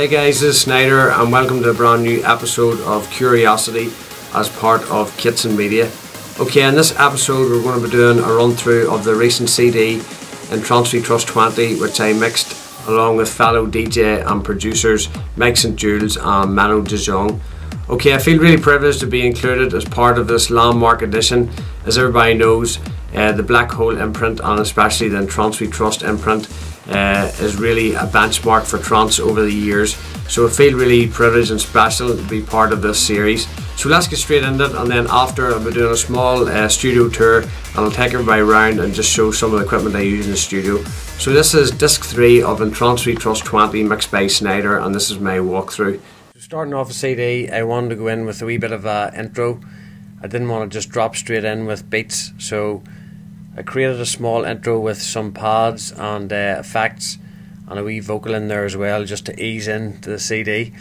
Hey guys, this is Sneijder and welcome to a brand new episode of Curiosity as part of Kidson Media. Okay, in this episode we're going to be doing a run through of the recent CD In Trance We Trust 20, which I mixed along with fellow DJ and producers Mike St. Jules and Mano De Jong. Okay, I feel really privileged to be included as part of this landmark edition. As everybody knows, the Black Hole imprint and especially the In Trance We Trust imprint is really a benchmark for trance over the years. So I feel really privileged and special to be part of this series. So let's get straight into it, and then after I'll be doing a small studio tour and I'll take everybody around and just show some of the equipment I use in the studio. So this is disc 3 of In Trance We Trust 20 mixed by Sneijder, and this is my walkthrough. Starting off a CD, I wanted to go in with a wee bit of an intro. I didn't want to just drop straight in with beats, so I created a small intro with some pads and effects and a wee vocal in there as well, just to ease into the CD.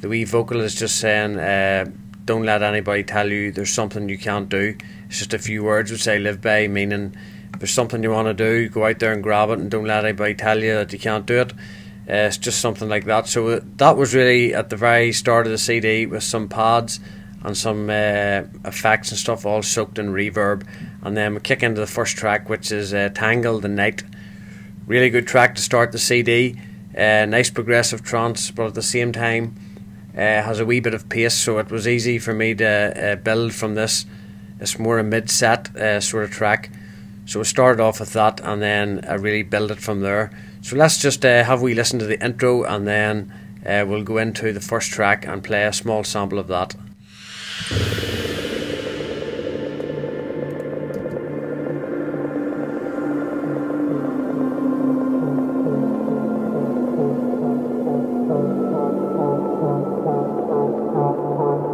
The wee vocal is just saying, don't let anybody tell you there's something you can't do. It's just a few words which I live by, meaning if there's something you want to do, go out there and grab it and don't let anybody tell you that you can't do it. It's just something like that. So that was really at the very start of the CD with some pads and some effects and stuff all soaked in reverb. And then we kick into the first track, which is Tangle the Night. Really good track to start the CD. Nice progressive trance, but at the same time has a wee bit of pace, so it was easy for me to build from this. It's more a mid-set sort of track. So we started off with that and then I really built it from there. So let's just have a wee listen to the intro, and then we'll go into the first track and play a small sample of that.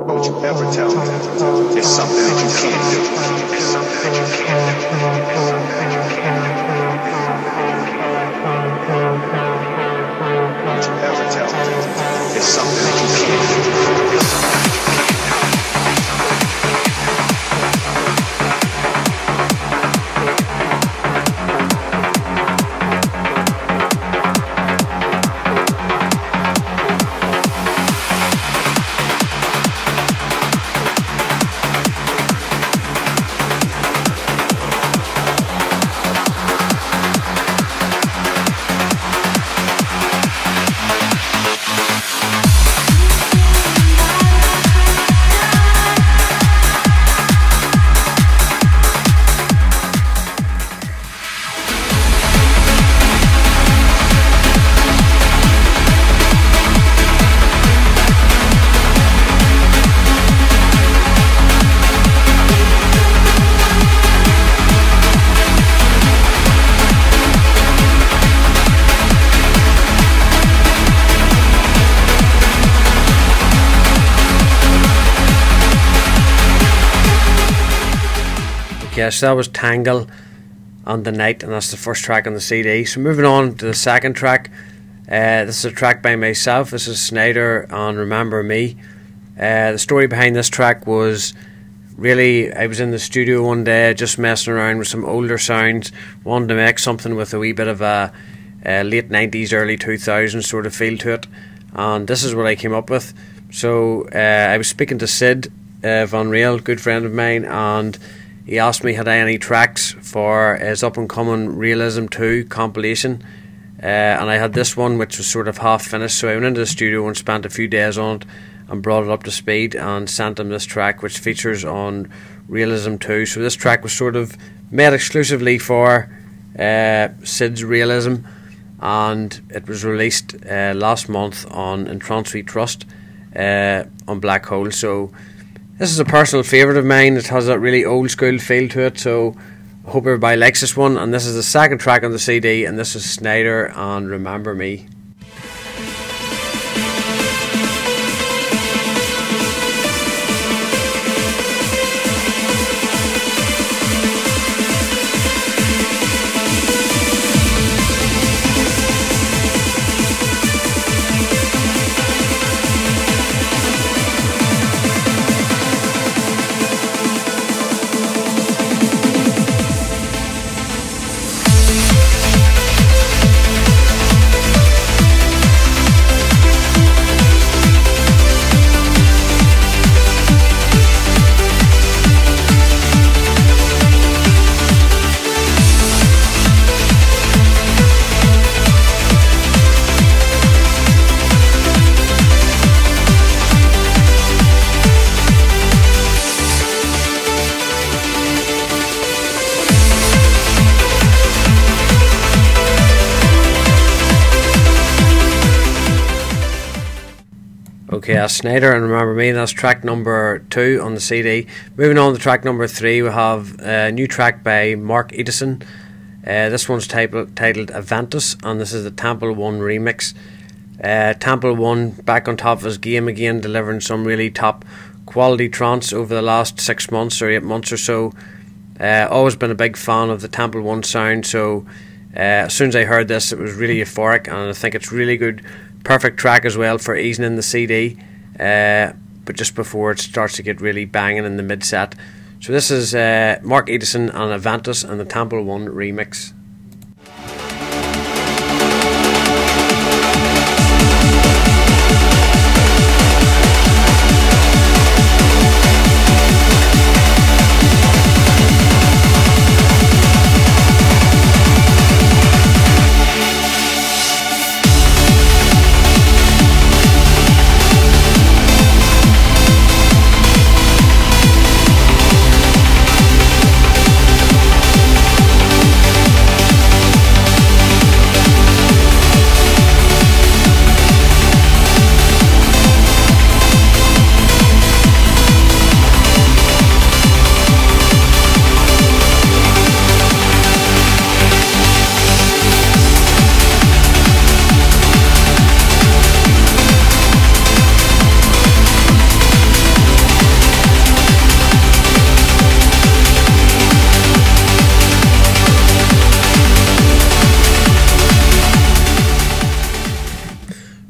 Don't you ever tell me it's something that you can't do. It's something that you can't do. It's something that you can't do. Don't you ever tell me it's something that you can't do. It's something that you can't do. Yes, that was Tangle on the Night, and that's the first track on the CD. So moving on to the second track, this is a track by myself. This is Sneijder on Remember Me. The story behind this track was really, I was in the studio one day just messing around with some older sounds, wanted to make something with a wee bit of a late 90s, early 2000s sort of feel to it, and this is what I came up with. So I was speaking to Sid Van Riel, good friend of mine, and he asked me had I any tracks for his up and coming Realism 2 compilation, and I had this one which was sort of half finished, so I went into the studio and spent a few days on it and brought it up to speed and sent him this track which features on Realism 2. So this track was sort of made exclusively for Sid's Realism, and it was released last month on In Trance We Trust on Black Hole. So this is a personal favourite of mine. It has that really old school feel to it, so I hope everybody likes this one. And this is the second track on the CD, and this is Sneijder and Remember Me. Okay, Sneijder and Remember Me, that's track number 2 on the CD. Moving on to track number 3, we have a new track by Mark Edison. This one's titled Aventus, and this is the Temple 1 remix. Temple 1 back on top of his game again, delivering some really top quality trance over the last 6 months or 8 months or so. Always been a big fan of the Temple 1 sound, so as soon as I heard this, it was really euphoric, and I think it's really good. Perfect track as well for easing in the CD, but just before it starts to get really banging in the mid set. So this is Mark Edison and Aventus and the Temple 1 remix.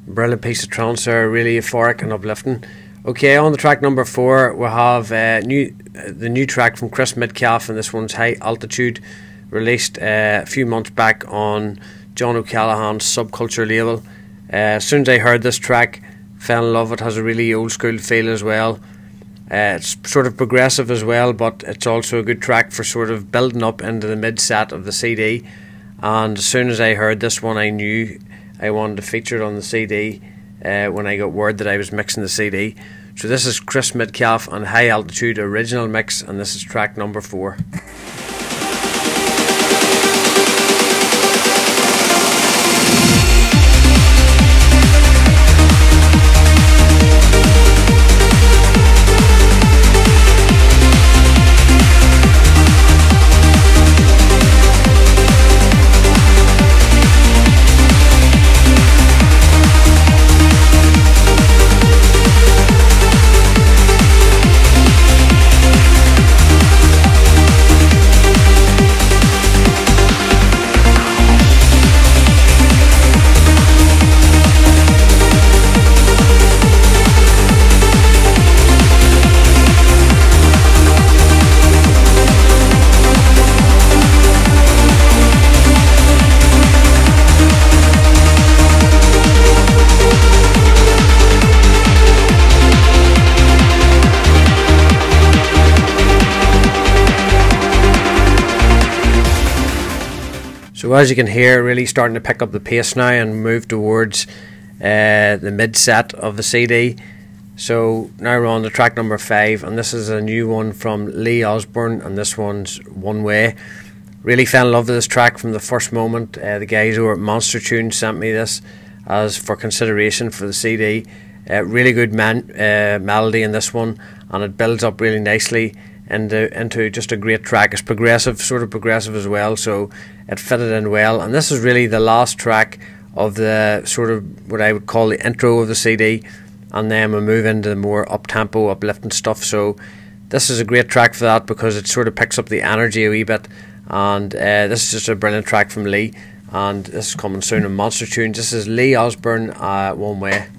Brilliant piece of trance there, really euphoric and uplifting. Okay, on the track number 4 we have the new track from Chris Metcalf, and this one's High Altitude, released a few months back on John O'Callaghan's Subculture label. As soon as I heard this track, fell in love. It has a really old school feel as well. It's sort of progressive as well, but it's also a good track for sort of building up into the mid set of the CD. And as soon as I heard this one, I knew I wanted to feature it on the CD when I got word that I was mixing the CD. So this is Chris Metcalf and High Altitude original mix, and this is track number 4. So as you can hear, really starting to pick up the pace now and move towards the mid set of the CD. So now we're on to track number 5, and this is a new one from Lee Osborne, and this one's One Way. Really fell in love with this track from the first moment. The guys over at Monster Tune sent me this as for consideration for the CD. Really good melody in this one, and it builds up really nicely into just a great track. It's progressive, sort of progressive as well, so it fitted in well. And this is really the last track of the sort of what I would call the intro of the CD, and then we move into the more up-tempo, uplifting stuff. So this is a great track for that because it sort of picks up the energy a wee bit, and this is just a brilliant track from Lee, and this is coming soon on Monster Tunes. This is Lee Osborne, One Way.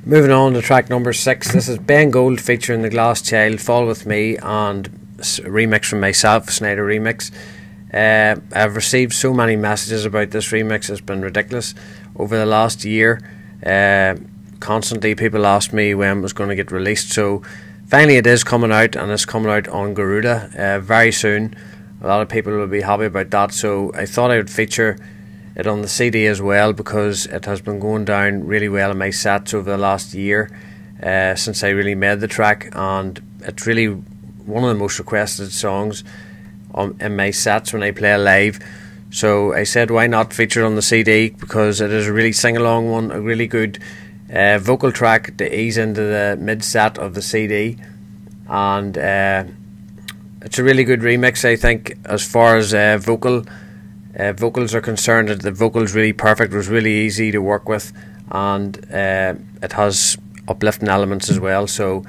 Moving on to track number 6, this is Ben Gold featuring The Glass Child, Fall With Me, and a remix from myself, Sneijder remix. I've received so many messages about this remix, it's been ridiculous. Over the last year, constantly people asked me when it was going to get released, so finally it is coming out, and it's coming out on Garuda very soon. A lot of people will be happy about that, so I thought I would feature it on the CD as well, because it has been going down really well in my sets over the last year since I really made the track, and it's really one of the most requested songs in my sets when I play live. So I said, why not feature it on the CD, because it is a really sing-along one, a really good vocal track to ease into the mid-set of the CD, and it's a really good remix, I think, as far as vocals are concerned. The vocals really perfect, it was really easy to work with, and it has uplifting elements as well. So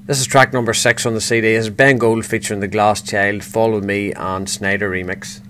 this is track number 6 on the CD. This is Ben Gold featuring The Glass Child, Fall With Me, and Sneijder remix.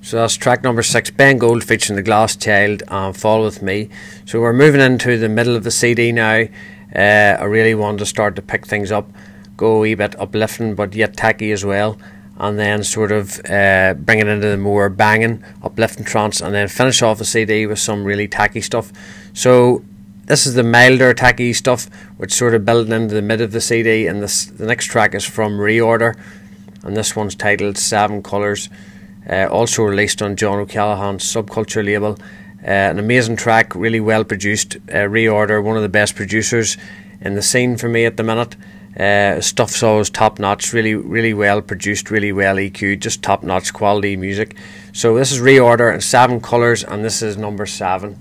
So that's track number 6, Ben Gold featuring The Glass Child and Fall With Me. So we're moving into the middle of the CD now. I really want to start to pick things up, go a wee bit uplifting but yet tacky as well, and then sort of bring it into the more banging, uplifting trance, and then finish off the CD with some really tacky stuff. So this is the milder tacky stuff, which sort of building into the mid of the CD, and the next track is from Reorder, and this one's titled 7 Colours. Also released on John O'Callaghan's Subculture label. An amazing track, really well produced. Reorder, one of the best producers in the scene for me at the minute. Stuff's always top notch, really well produced, really well EQ'd, just top notch quality music. So this is Reorder and 7 Colours, and this is number 7.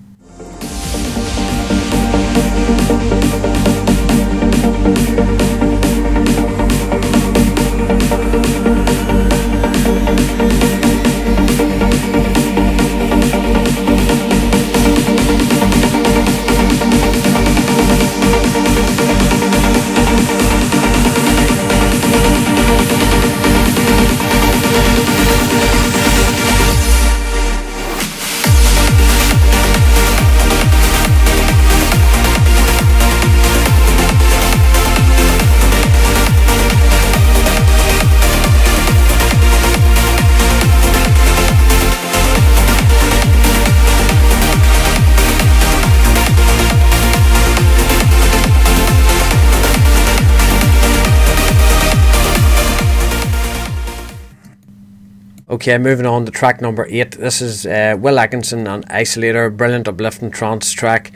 Okay, moving on to track number 8. This is Will Atkinson and Isolator, brilliant uplifting trance track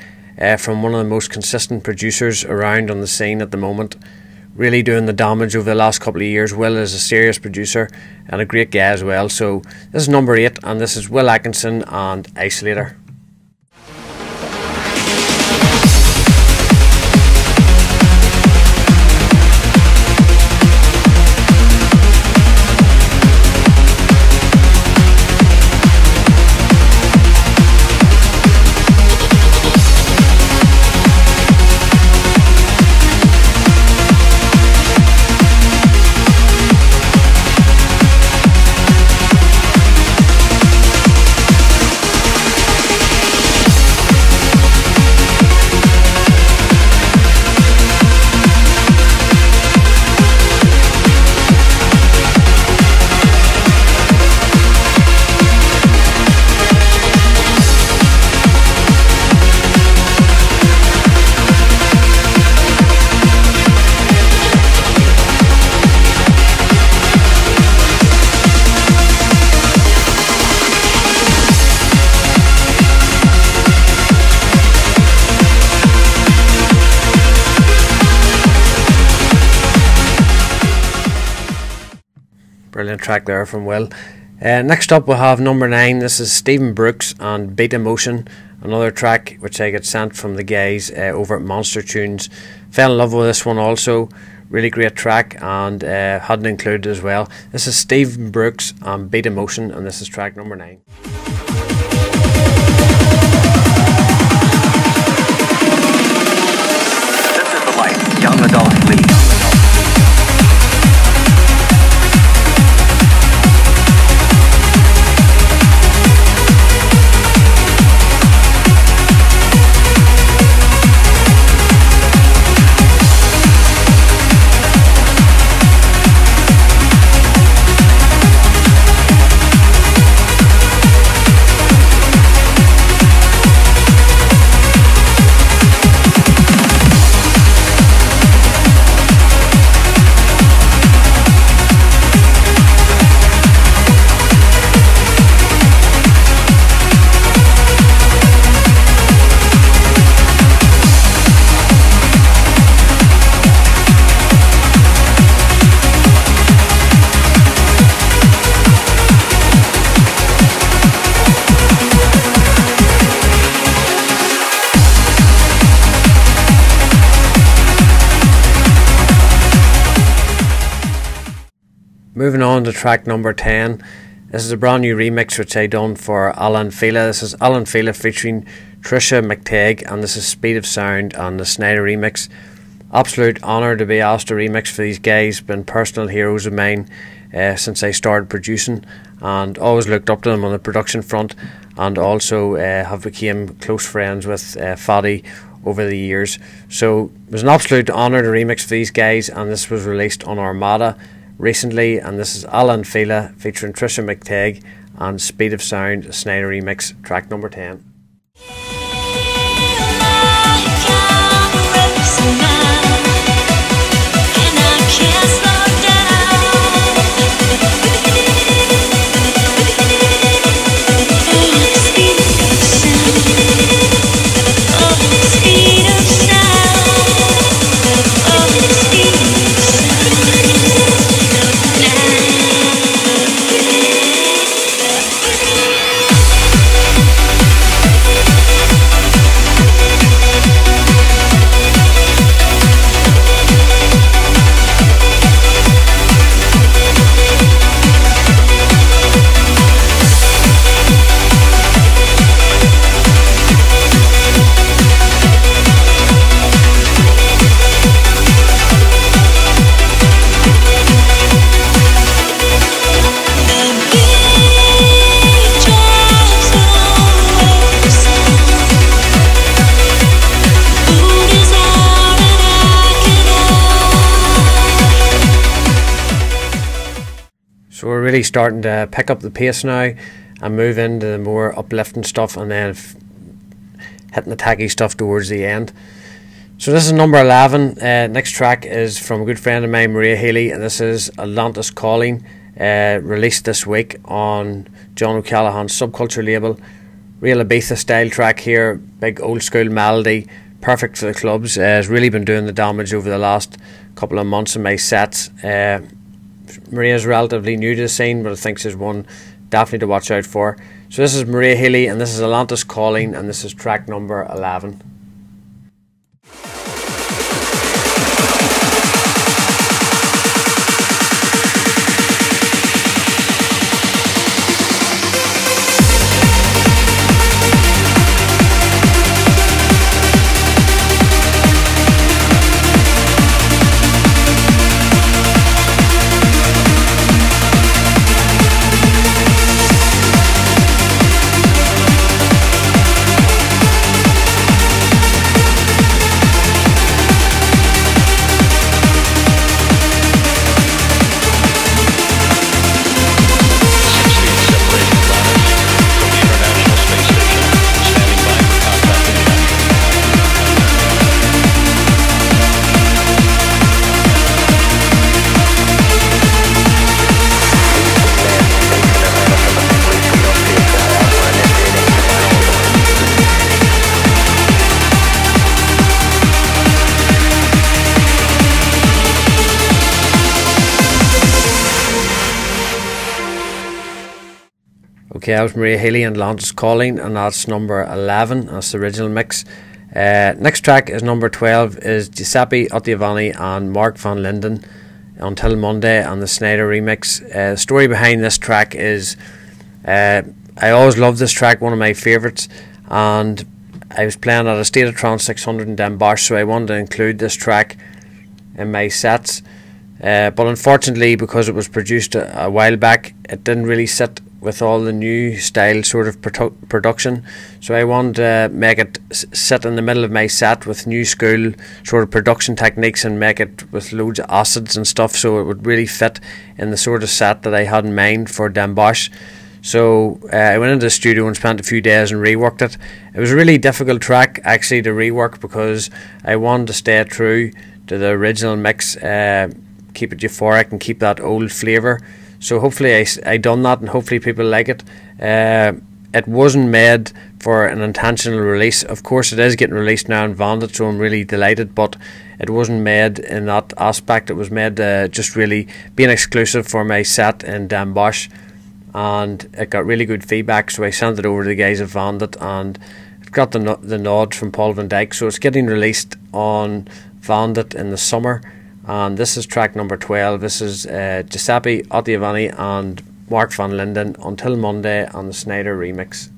from one of the most consistent producers around on the scene at the moment. Really doing the damage over the last couple of years. Will is a serious producer and a great guy as well. So this is number 8, and this is Will Atkinson and Isolator. brilliant track there from Will. Next up we'll have number 9. This is Stephen Brooks and Beat Emotion, another track which I get sent from the guys over at Monster Tunes. Fell in love with this one also, really great track, and hadn't included as well. This is Stephen Brooks and Beat Emotion, and this is track number 9. This is the life young adults lead. Moving on to track number 10. This is a brand new remix which I done for Alan Fila. This is Alan Fila featuring Trisha McTagg, and this is Speed of Sound and the Sneijder remix. Absolute honour to be asked to remix for these guys. Been personal heroes of mine since I started producing, and always looked up to them on the production front, and also have become close friends with Faddy over the years. So it was an absolute honour to remix for these guys, and this was released on Armada recently, and this is Alan Fila featuring Trisha McTagg and Speed of Sound Sneijder remix, track number 10. So we're really starting to pick up the pace now and move into the more uplifting stuff, and then hitting the tacky stuff towards the end. So this is number 11. Next track is from a good friend of mine, Maria Healy, and this is Atlantis Calling, released this week on John O'Callaghan's Subculture label. Real Ibiza style track here, big old school melody, perfect for the clubs. Has really been doing the damage over the last couple of months in my sets. Maria's relatively new to the scene, but I think she's one definitely to watch out for. So this is Maria Healy, and this is Atlantis Calling, and this is track number 11. Okay, that was Maria Healy and Lantis Calling, and that's number 11. That's the original mix. Next track is number 12, is Giuseppe Ottaviani and Mark van Linden, Until Monday, and the Sneijder remix. The story behind this track is I always loved this track, one of my favourites, and I was playing at a State of Trance 600 in Den Bosch, so I wanted to include this track in my sets. But unfortunately, because it was produced a while back, it didn't really sit with all the new style sort of production, so I wanted to make it sit in the middle of my set with new school sort of production techniques and make it with loads of acids and stuff, so it would really fit in the sort of set that I had in mind for Den Bosch. So I went into the studio and spent a few days and reworked it. It was a really difficult track actually to rework, because I wanted to stay true to the original mix, keep it euphoric and keep that old flavour. So hopefully I done that, and hopefully people like it. It wasn't made for an intentional release. Of course it is getting released now on Vandit, so I'm really delighted, but it wasn't made in that aspect. It was made just really being exclusive for my set in Den Bosch, and it got really good feedback, so I sent it over to the guys at Vandit, and it got the nod from Paul van Dyk, so it's getting released on Vandit in the summer. And this is track number 12. This is Giuseppe Ottaviani and Mark van Linden, Until Monday, on the Sneijder remix.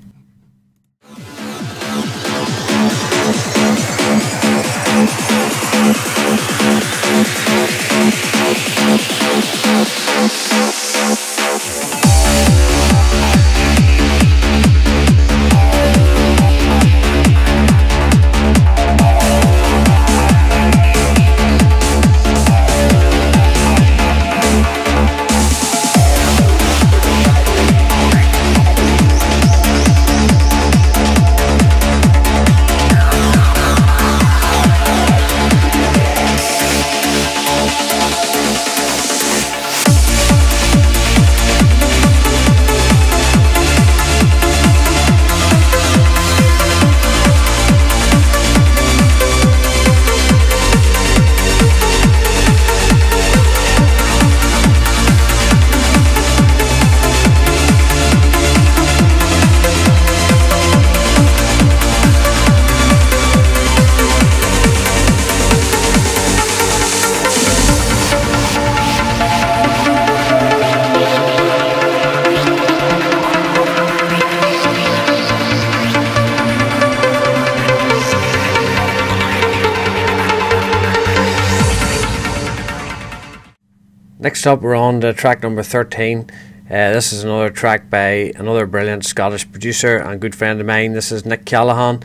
Next up, we're on to track number 13. This is another track by another brilliant Scottish producer and good friend of mine. This is Nick Callahan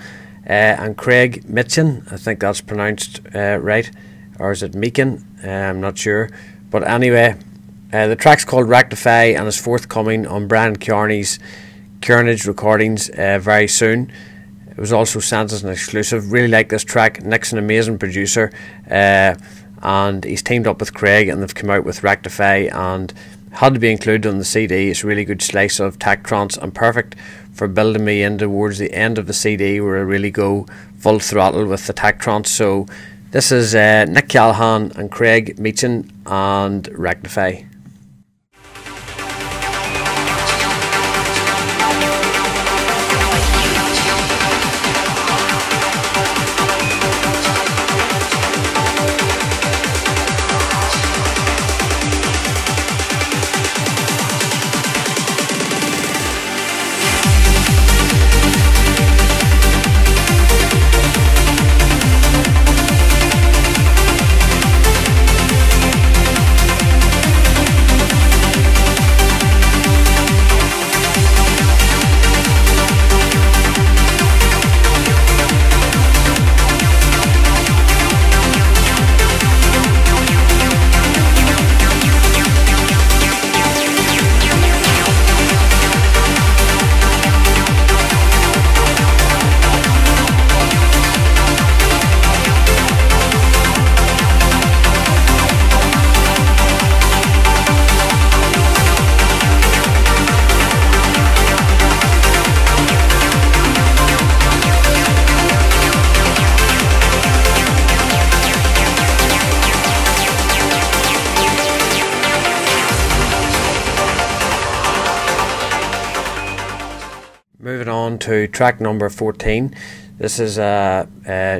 and Craig Mitchin. I think that's pronounced right, or is it Meakin? I'm not sure. But anyway, the track's called Rectify and is forthcoming on Bryan Kearney's Carnage recordings very soon. It was also sent as an exclusive. Really like this track. Nick's an amazing producer, and he's teamed up with Craig, and they've come out with Rectify, and had to be included on the CD. It's a really good slice of tech trance and perfect for building me in towards the end of the CD, where I really go full throttle with the tech trance. So this is Nick Callahan and Craig Meachin and Rectify. on to track number 14. This is a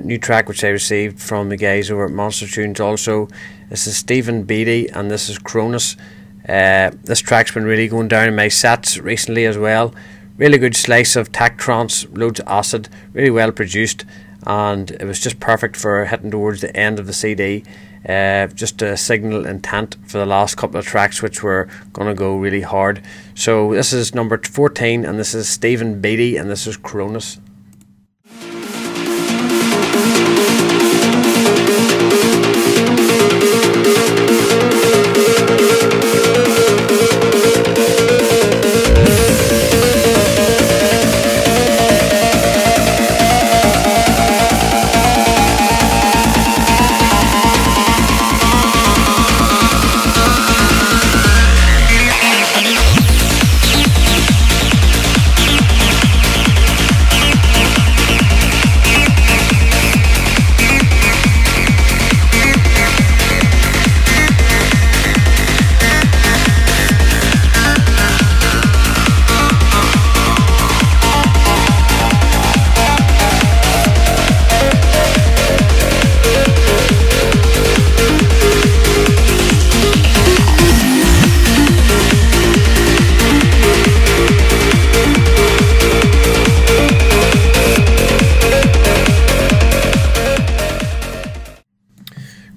new track which I received from the guys over at Monster Tunes also. This is Stephen Beattie and this is Cronus. This track's been really going down in my sets recently as well. Really good slice of tack trance, loads of acid, really well produced, and it was just perfect for hitting towards the end of the CD. Just a signal intent for the last couple of tracks which were going to go really hard. So this is number 14 and this is Stephen Beattie and this is Cronus.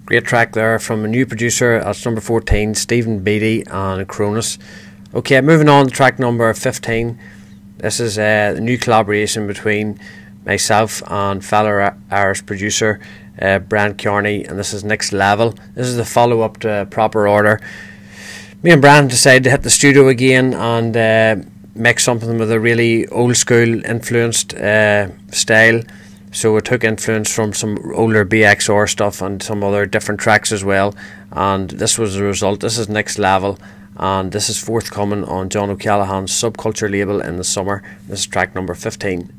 Great track there from a new producer. That's number 14, Stephen Beattie and Cronus. Okay, moving on to track number 15. This is a new collaboration between myself and fellow Irish producer Bryan Kearney, and this is Next Level. This is the follow-up to Proper Order. Me and Bryan decided to hit the studio again and make something with a really old school influenced style. So we took influence from some older BXR stuff and some other different tracks as well, and this was the result. This is Next Level, and this is forthcoming on John O'Callaghan's Subculture label in the summer. This is track number 15.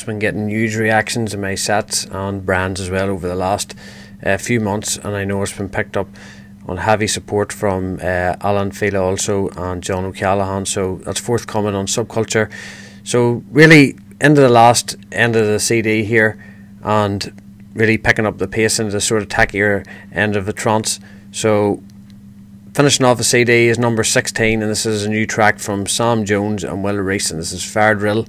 Been getting huge reactions in my sets and brands as well over the last few months, and I know it's been picked up on heavy support from Alan Fila also and John O'Callaghan, so that's forthcoming on Subculture. So really into the last end of the CD here and really picking up the pace into the sort of tackier end of the trance. So finishing off the CD is number 16, and this is a new track from Sam Jones and Will Reese, and this is Fire Drill.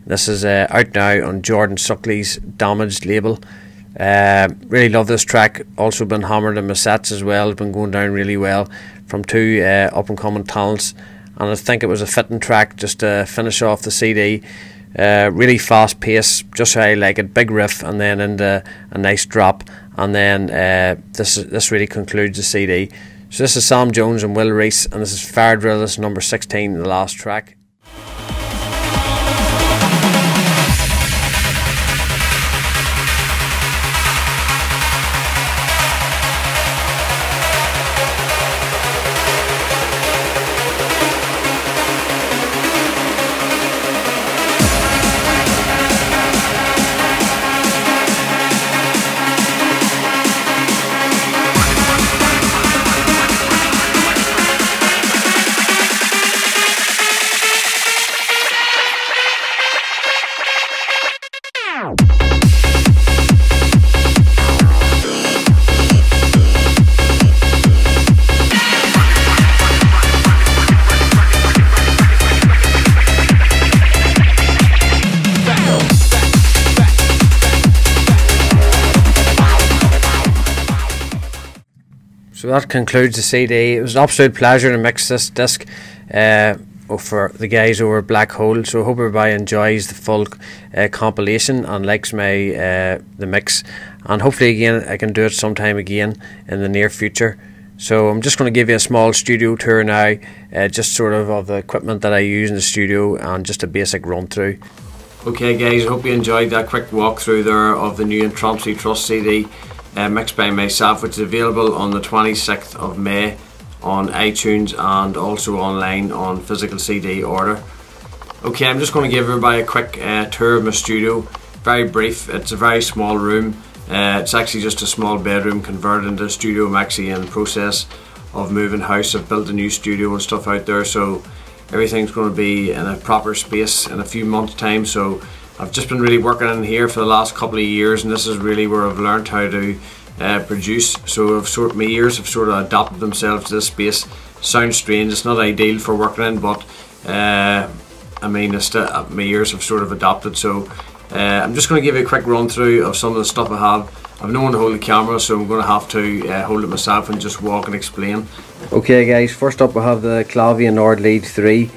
This is out now on Jordan Suckley's Damaged label. Really love this track. Also been hammered in my sets as well. It's been going down really well from two up and coming talents, and I think it was a fitting track just to finish off the CD. Really fast pace, just how I like it. Big riff and then into a nice drop, and then this really concludes the CD. So this is Sam Jones and Will Reese, and this is Fire Drill. This is number 16, the last track. So that concludes the CD. It was an absolute pleasure to mix this disc for the guys over Black Hole. So I hope everybody enjoys the full compilation and likes the mix. And hopefully again I can do it sometime again in the near future. So I'm just going to give you a small studio tour now, just sort of the equipment that I use in the studio and just a basic run through. Okay guys, I hope you enjoyed that quick walkthrough there of the new In Trance We Trust CD. Mixed by myself, which is available on the 26th of May on iTunes and also online on physical CD order. Okay, I'm just going to give everybody a quick tour of my studio. Very brief. It's a very small room. It's actually just a small bedroom converted into a studio. I'm actually in the process of moving house. I've built a new studio and stuff out there, so everything's going to be in a proper space in a few months time. So I've just been really working in here for the last couple of years, and this is really where I've learned how to produce. So my ears have sort of adapted themselves to this space. Sounds strange, it's not ideal for working in, but I mean my ears have sort of adapted. So I'm just going to give you a quick run through of some of the stuff I have. I've no one to hold the camera, so I'm going to have to hold it myself and just walk and explain. Okay guys, first up we have the Clavier Nord Lead 3.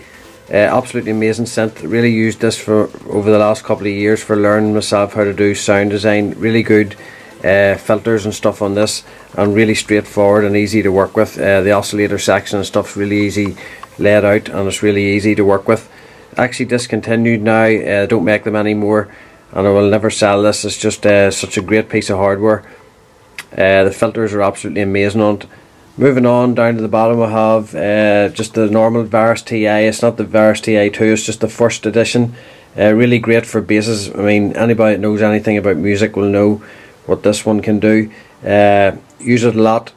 Absolutely amazing synth. Really used this for over the last couple of years for learning myself how to do sound design. Really good filters and stuff on this, and really straightforward and easy to work with. The oscillator section and stuff's really easy laid out, and it's really easy to work with. Actually discontinued now, don't make them anymore, and I will never sell this. It's just such a great piece of hardware. The filters are absolutely amazing on it. Moving on down to the bottom, I have just the normal Varus TI. It's not the Varus TI 2, it's just the first edition. Really great for basses. I mean, anybody that knows anything about music will know what this one can do. Use it a lot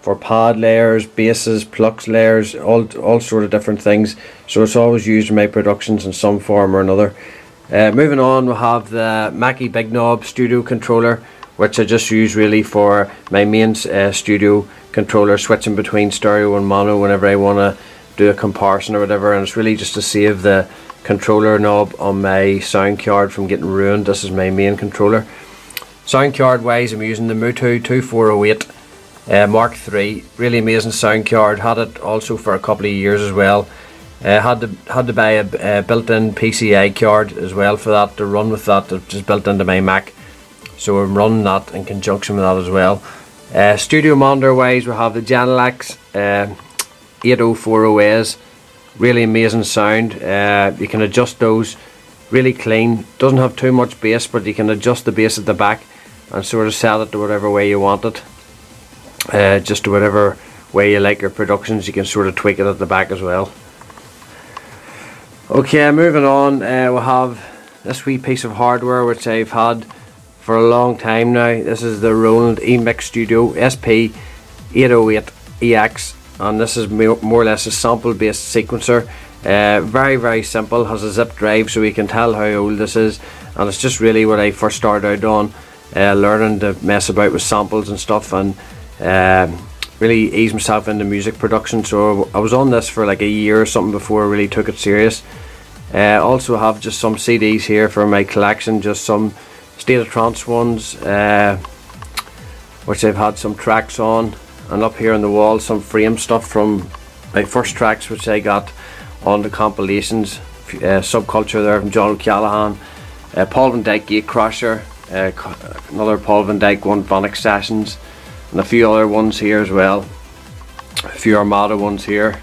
for pad layers, basses, plucks layers, all sort of different things. So it's always used in my productions in some form or another. Moving on, we have the Mackie Big Knob Studio Controller, which I just use really for my main studio controller, switching between stereo and mono whenever I want to do a comparison or whatever, and it's really just to save the controller knob on my sound card from getting ruined. This is my main controller. Sound card wise, I'm using the Mutu 2408 Mark III. Really amazing sound card. Had it also for a couple of years as well. Had to buy a built-in PCI card as well for that to run with that. It's just built into my Mac, so I'm running that in conjunction with that as well. Studio monitor wise, we have the Genelex 8040As. Really amazing sound. You can adjust those, really clean. Doesn't have too much bass, but you can adjust the bass at the back and sort of set it to whatever way you want it. Just to whatever way you like your productions, you can sort of tweak it at the back as well. Okay, moving on, we'll have this wee piece of hardware which I've had for a long time now. This is the Roland eMix Studio SP808EX, and this is more or less a sample based sequencer. Very simple, has a zip drive so you can tell how old this is, and it's just really what I first started out on, learning to mess about with samples and stuff, and really ease myself into music production. So I was on this for like a year or something before I really took it serious. Also have just some CDs here for my collection, just some State of Trance ones, which I've had some tracks on, and up here on the wall some frame stuff from my first tracks which I got on the compilations. Subculture there from John O'Callaghan, Paul Van Dyke Gatecrasher, another Paul Van Dyke one, Phonics Sessions, and a few other ones here as well, a few Armada ones here.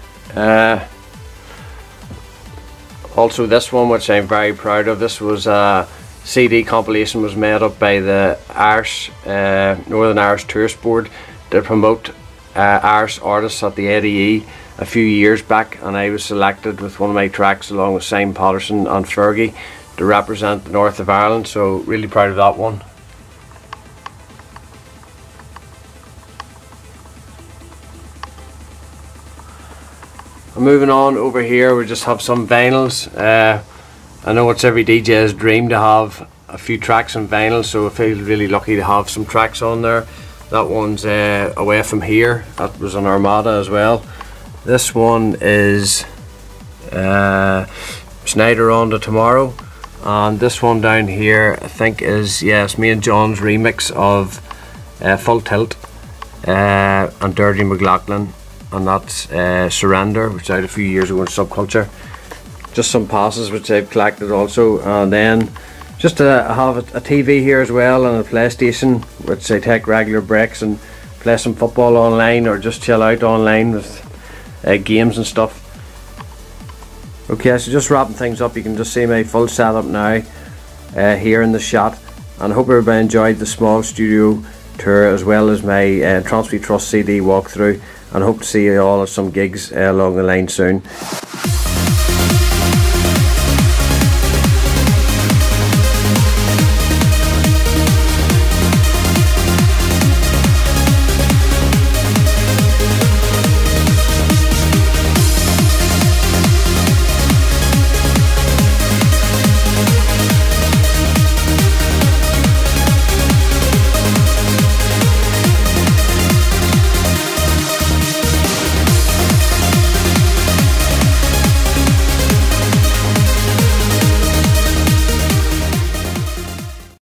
Also this one, which I'm very proud of. This was a CD compilation, was made up by the Irish Northern Irish Tourist Board to promote Irish artists at the ADE a few years back, and I was selected with one of my tracks along with Simon Patterson and Fergie to represent the north of Ireland, so really proud of that one. Moving on over here, we just have some vinyls. I know it's every DJ's dream to have a few tracks on vinyl, so I feel really lucky to have some tracks on there. That one's Away From Here, that was on Armada as well. This one is Sneijder On To Tomorrow, and this one down here I think is, yes, me and John's remix of Full Tilt. and Dirty McLaughlin, and that's Surrender, which I had a few years ago in Subculture. Just some passes which I've collected also, and then just to have a TV here as well, and a PlayStation which I take regular breaks and play some football online, or just chill out online with games and stuff. Okay, so just wrapping things up, you can just see my full setup now here in the shot, and I hope everybody enjoyed the small studio tour as well as my In Trance We Trust CD walkthrough, and hope to see you all at some gigs along the line soon.